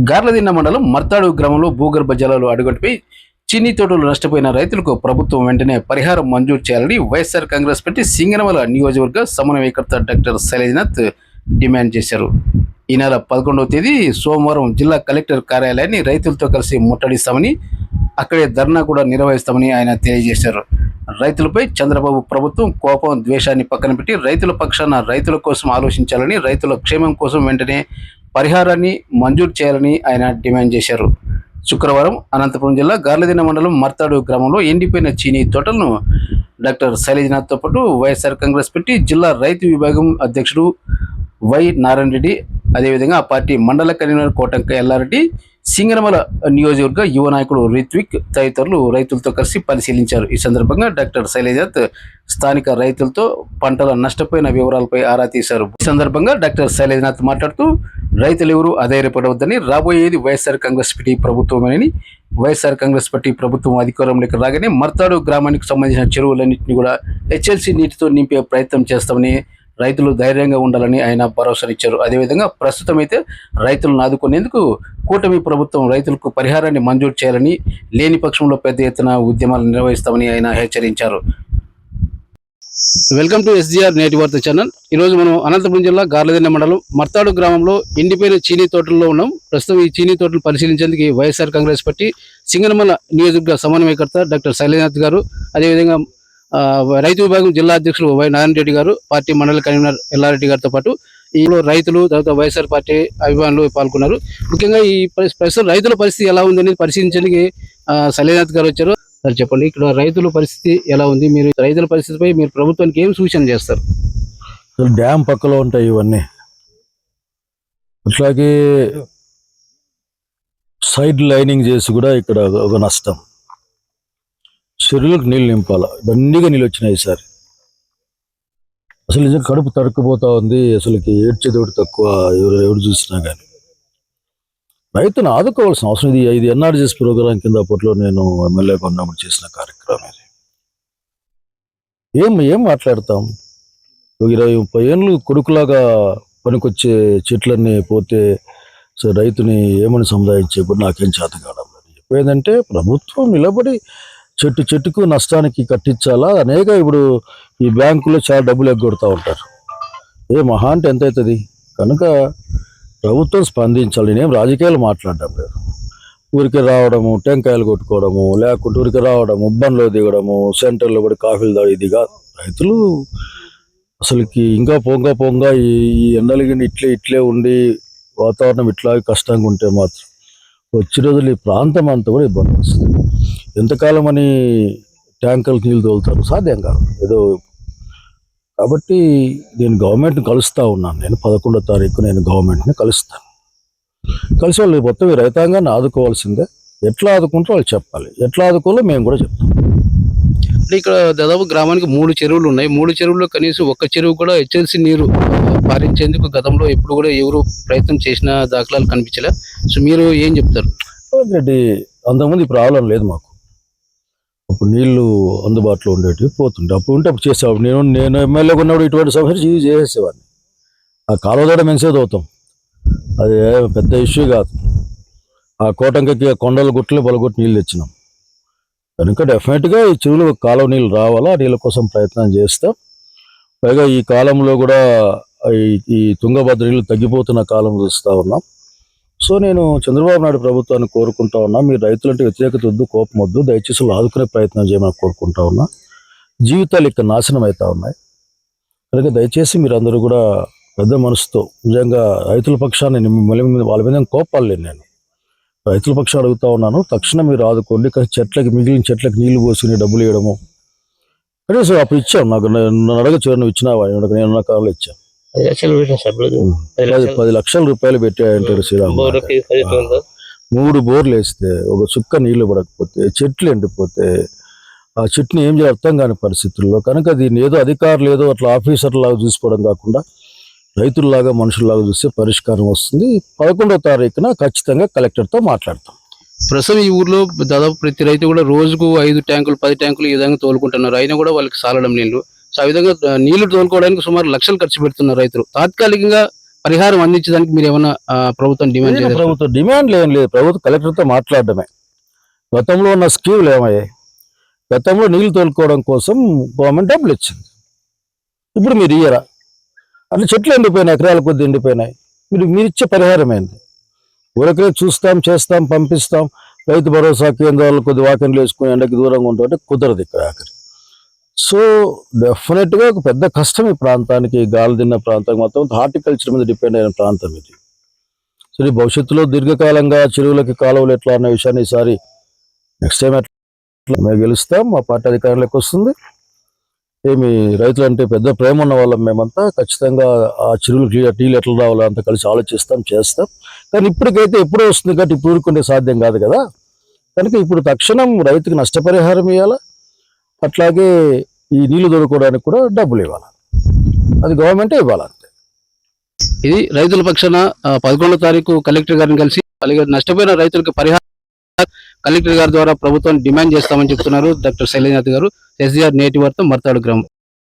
గార్లదిన్న మండలం మర్తాడు గ్రామంలో భూగర్భ జలాలు అడుగట్టుపై చిన్ని తోటలు నష్టపోయిన రైతులకు ప్రభుత్వం వెంటనే పరిహారం మంజూరు చేయాలని వైఎస్ఆర్ కాంగ్రెస్ పార్టీ సింగనమల నియోజకవర్గ సమన్వయకర్త డాక్టర్ శైలజనాథ్ డిమాండ్ చేశారు. ఈ నెల 11వ తేదీ సోమవారం జిల్లా కలెక్టర్ కార్యాలయాన్ని రైతులతో కలిసి ముట్టడిస్తామని, అక్కడే ధర్నా కూడా నిర్వహిస్తామని ఆయన తెలియజేశారు. రైతులపై చంద్రబాబు ప్రభుత్వం కోపం, ద్వేషాన్ని పక్కన పెట్టి రైతుల పక్షాన రైతుల కోసం ఆలోచించాలని, రైతుల క్షేమం కోసం వెంటనే పరిహారాన్ని మంజూరు చేయాలని ఆయన డిమాండ్ చేశారు. శుక్రవారం అనంతపురం జిల్లా గార్లదిన్న మండలం మర్తాడు గ్రామంలో ఎండిపోయిన చీనీ తోటలను డాక్టర్ శైలజనాథ్తో పాటు వైఎస్ఆర్ కాంగ్రెస్ పార్టీ జిల్లా రైతు విభాగం అధ్యక్షుడు వై నారాయణ రెడ్డి, అదేవిధంగా ఆ పార్టీ మండల కన్వీనర్ కోటంక ఎల్లారెడ్డి, సింగనమల నియోజకవర్గ యువ నాయకుడు రిత్విక్ తదితరులు రైతులతో కలిసి పరిశీలించారు. ఈ సందర్భంగా డాక్టర్ శైలజనాథ్ స్థానిక రైతులతో పంటల నష్టపోయిన వివరాలపై ఆరా తీశారు. ఈ సందర్భంగా డాక్టర్ శైలజనాథ్ మాట్లాడుతూ, రైతులు ఎవరూ అధైర్యపడవద్దని, రాబోయేది వైఎస్ఆర్ కాంగ్రెస్ పార్టీ ప్రభుత్వమేనని, వైఎస్ఆర్ కాంగ్రెస్ పార్టీ ప్రభుత్వం అధికారంలోకి రాగానే మర్తాడు గ్రామానికి సంబంధించిన చెరువులన్నింటినీ కూడా హెచ్ఎల్సీ నీటితో నింపే ప్రయత్నం చేస్తామని, రైతులు ధైర్యంగా ఉండాలని ఆయన భరోసానిచ్చారు. అదేవిధంగా ప్రస్తుతం అయితే రైతులను ఆదుకునేందుకు కూటమి ప్రభుత్వం రైతులకు పరిహారాన్ని మంజూరు చేయాలని, లేని పక్షంలో పెద్ద ఎత్తున ఉద్యమాలు నిర్వహిస్తామని ఆయన హెచ్చరించారు. వెల్కమ్ టు ఎస్జీఆర్ నేటి వార్త ఛానల్. ఈరోజు మనం అనంతపురం జిల్లా గార్లదిన్న మండలం మర్తాడు గ్రామంలో ఎండిపోయిన చీనీ తోటల్లో ఉన్నాం. ప్రస్తుతం ఈ చీనీ తోటలు పరిశీలించేందుకు వైఎస్ఆర్ కాంగ్రెస్ పార్టీ సింగనమల నియోజకవర్గ సమన్వయకర్త డాక్టర్ శైలజనాథ్ గారు, అదేవిధంగా రైతు విభాగం జిల్లా అధ్యక్షులు వై నారాయణ రెడ్డి గారు, పార్టీ మండల కన్వీనర్ ఎల్లారెడ్డి గారితో పాటు ఈలో రైతులు, తర్వాత వైఎస్ఆర్ పార్టీ అభిమానులు పాల్గొన్నారు. ముఖ్యంగా ఈ ప్రస్తుతం రైతుల పరిస్థితి ఎలా ఉంది అనేది పరిశీలించడానికి శైలజనాథ్ గారు వచ్చారు. సార్ చెప్పండి, ఇక్కడ రైతుల పరిస్థితి ఎలా ఉంది? మీరు రైతుల పరిస్థితిపై మీరు ప్రభుత్వానికి ఏం సూచన చేస్తారు? డ్యామ్ పక్కలో ఉంటాయి ఇవన్నీ, అట్లాగే సైడ్ లైనింగ్ చేసి కూడా ఇక్కడ ఒక నష్టం. చెరువులకు నీళ్ళు నింపాల, దండిగా నీళ్ళు వచ్చినాయి ఈసారి. అసలు నిజంగా కడుపు తడుక్కుపోతా ఉంది. అసలుకి ఏడ్చేదోడు తక్కువ ఎవరు చూసినా కానీ. రైతును ఆదుకోవాల్సిన అవసరం ఇది ఎన్ఆర్జీఎస్ ప్రోగ్రాం కింద అప్పట్లో నేను ఎమ్మెల్యేగా ఉన్నప్పుడు చేసిన కార్యక్రమం ఇది. ఏం మాట్లాడతాం? 20-30 ఏళ్ళు కొడుకులాగా పనికొచ్చే చెట్లన్నీ పోతే రైతుని ఏమని సముదాయించేప్పుడు నాకేం చేత కావడం. చెప్పేదంటే ప్రభుత్వం నిలబడి చెట్టుకు నష్టానికి కట్టించాలా. ఇప్పుడు ఈ బ్యాంకులో చాలా డబ్బులు ఎగ్గొడతా ఉంటారు. మహా అంటే ఎంత అవుతుంది? కనుక ప్రభుత్వం స్పందించాలి. నేనేం రాజకీయాలు మాట్లాడడం లేదు. ఊరికి రావడము, టెంకాయలు కొట్టుకోవడము, లేకుంటే ఊరికి రావడము, ఉబ్బంలో దిగడము, సెంటర్లో పడి కాఫీలు తాగి దిగా రైతులు అసలుకి ఇంకా పొంగ ఈ ఎండలకి ఇట్లే ఉండి వాతావరణం ఇట్లా కష్టంగా ఉంటే మాత్రం వచ్చే రోజులు ఈ ప్రాంతం అంతా కూడా ఇబ్బంది వస్తుంది. ఎంతకాలం అని ట్యాంకర్లు నీళ్ళు తోలుతారు? సాధ్యం కాదు ఏదో. కాబట్టి నేను గవర్నమెంట్ని కలుస్తూ ఉన్నాను. నేను 11వ తారీఖు నేను గవర్నమెంట్ని కలుస్తాను. కలిసి వాళ్ళు మొత్తం ఈ రైతాంగాన్ని ఆదుకోవాల్సిందే. ఎట్లా ఆదుకుంటారో వాళ్ళు చెప్పాలి, ఎట్లా ఆదుకోవాలో మేము కూడా చెప్తాం. అంటే ఇక్కడ దాదాపు గ్రామానికి 3 చెరువులు ఉన్నాయి. 3 చెరువుల్లో కనీసం ఒక్క చెరువు కూడా హెచ్ఎల్సీ నీరు పారించేందుకు గతంలో ఎప్పుడు కూడా ఎవరు ప్రయత్నం చేసిన దాఖలాలు కనిపించలే. సో మీరు ఏం చెప్తారు? అంతకుముందు ఈ ప్రాబ్లం లేదు మాకు. అప్పుడు నీళ్లు అందుబాటులో ఉండేటివి, పోతుండే. అప్పుడు చేసేవాడు. నేను ఎమ్మెల్యేగా ఉన్నప్పుడు ఇటువంటి సమస్య చేసేవాడిని. ఆ కాలువ దూడ మెన్సేది అవుతాం, అది పెద్ద ఇష్యూ కాదు. ఆ కోటంకకి ఆ కొండల గుట్టలు బలగొట్టి నీళ్ళు తెచ్చినాం. కనుక డెఫినెట్గా ఈ చెరువులు కాలువ నీళ్ళు రావాలా, నీళ్ళ కోసం ప్రయత్నం చేస్తాం. పైగా ఈ కాలంలో కూడా ఈ తుంగభద్ర నీళ్ళు తగ్గిపోతున్న కాలం చూస్తూ ఉన్నాం. సో నేను చంద్రబాబు నాయుడు ప్రభుత్వాన్ని కోరుకుంటా ఉన్నా, మీరు రైతులంటే వ్యతిరేకత వద్దు, కోపం వద్దు, దయచేసి ఆదుకునే ప్రయత్నం చేయమని కోరుకుంటా ఉన్నా. జీవితాలు ఇక్కడ నాశనం అవుతా ఉన్నాయి. కనుక దయచేసి మీరు అందరూ కూడా పెద్ద మనసుతో నిజంగా రైతుల పక్షాన్ని వాళ్ళ మీద కోపాలు లేని నేను రైతుల పక్షాన్ని అడుగుతా ఉన్నాను. తక్షణం మీరు ఆదుకోండి. మిగిలిన చెట్లకి నీళ్లు పోసుకుని డబ్బులు ఇవ్వడము కనీసం అప్పుడు ఇచ్చాం. నాకు నన్ను అడగచ్చు, నువ్వు ఇచ్చినావా? నేను కాలంలో ఇచ్చాను. 10 లక్షల రూపాయలు పెట్టాయంటారు శ్రీరామ్. 3 బోర్లు వేస్తే ఒక చుక్క నీళ్లు పడకపోతే, చెట్లు ఎండిపోతే ఆ చెట్టుని ఏం చేయాలి అర్థం కాని పరిస్థితుల్లో. కనుక దీన్ని ఏదో అధికారులు ఏదో అట్లా ఆఫీసర్లాగా చూసుకోవడం కాకుండా రైతుల్లాగా మనుషుల్లాగా చూస్తే పరిష్కారం వస్తుంది. 11వ తారీఖున ఖచ్చితంగా కలెక్టర్తో మాట్లాడతాం. ప్రస్తుతం ఈ ఊర్లో దాదాపు ప్రతి రైతు కూడా రోజుకు 5 ట్యాంకులు 10 ట్యాంకులు ఈ విధంగా తోలుకుంటున్నారు. అయినా కూడా వాళ్ళకి సాలడం నీళ్లు. సో ఆ విధంగా నీళ్లు తోలుకోవడానికి సుమారు లక్షలు ఖర్చు పెడుతున్నారు రైతులు. తాత్కాలికంగా పరిహారం అందించడానికి మీరు ఏమైనా ప్రభుత్వం డిమాండ్ ఏదైనా చేయాలి? ప్రభుత్వం డిమాండ్లు ఏం లేదు, ప్రభుత్వం కలెక్టర్తో మాట్లాడడమే. గతంలో ఉన్న స్కీములు ఏమయ్యాయి? గతంలో నీళ్లు తోలుకోవడం కోసం గవర్నమెంట్ డబ్బులు ఇచ్చింది, ఇప్పుడు మీరు ఇయ్యరా? అన్ని చెట్లు ఎండిపోయినాయి, ఎకరాల కొద్ది ఎండిపోయినాయి. మీరు ఇచ్చే పరిహారం ఏంది? ఊరకే చూస్తాం, చేస్తాం, పంపిస్తాం, రైతు భరోసా కేంద్రాలు కొద్ది వాకిన్లు వేసుకుని ఎండకి దూరంగా ఉంటుంటే కుదరదు ఇక్కడ ఆఖరి. సో డెఫినెట్గా ఒక పెద్ద కష్టం ఈ ప్రాంతానికి, గాలి తిన్న ప్రాంతానికి, మొత్తం హార్టికల్చర్ మీద డిపెండ్ అయిన ప్రాంతం ఇది. సో ఈ భవిష్యత్తులో దీర్ఘకాలంగా చెరువులకి కాలువలు ఎట్లా అన్న విషయాన్ని ఈసారి నెక్స్ట్ టైం ఎట్లా మేము గెలుస్తాం, మా పార్టీ అధికారంలోకి వస్తుంది. ఏమి రైతులంటే పెద్ద ప్రేమ ఉన్న వాళ్ళం మేమంతా, ఖచ్చితంగా ఆ చెరువులు టీలు ఎట్లా రావాలో అంత కలిసి ఆలోచిస్తాం, చేస్తాం. కానీ ఇప్పటికైతే ఎప్పుడో వస్తుంది కాబట్టి ఇప్పుడు ఊరుకుంటే సాధ్యం కాదు కదా. కనుక ఇప్పుడు తక్షణం రైతుకి నష్టపరిహారం ఇవ్వాలా, అట్లాగే ఈ నీళ్లు దొరుకుకోవడానికి కూడా డబ్బులు ఇవ్వాలి, అది గవర్నమెంటే ఇవ్వాలి అంతే. ఇది రైతుల పక్షాన 11వ తారీఖు కలెక్టర్ గారిని కలిసి అలాగే నష్టపోయిన రైతులకు పరిహారం కలెక్టర్ గారి ద్వారా ప్రభుత్వం డిమాండ్ చేస్తామని చెప్తున్నారు డాక్టర్ శైలజనాథ్ గారు. ఎస్డిఆర్ నేటి వార్త మర్తాడు గ్రామం.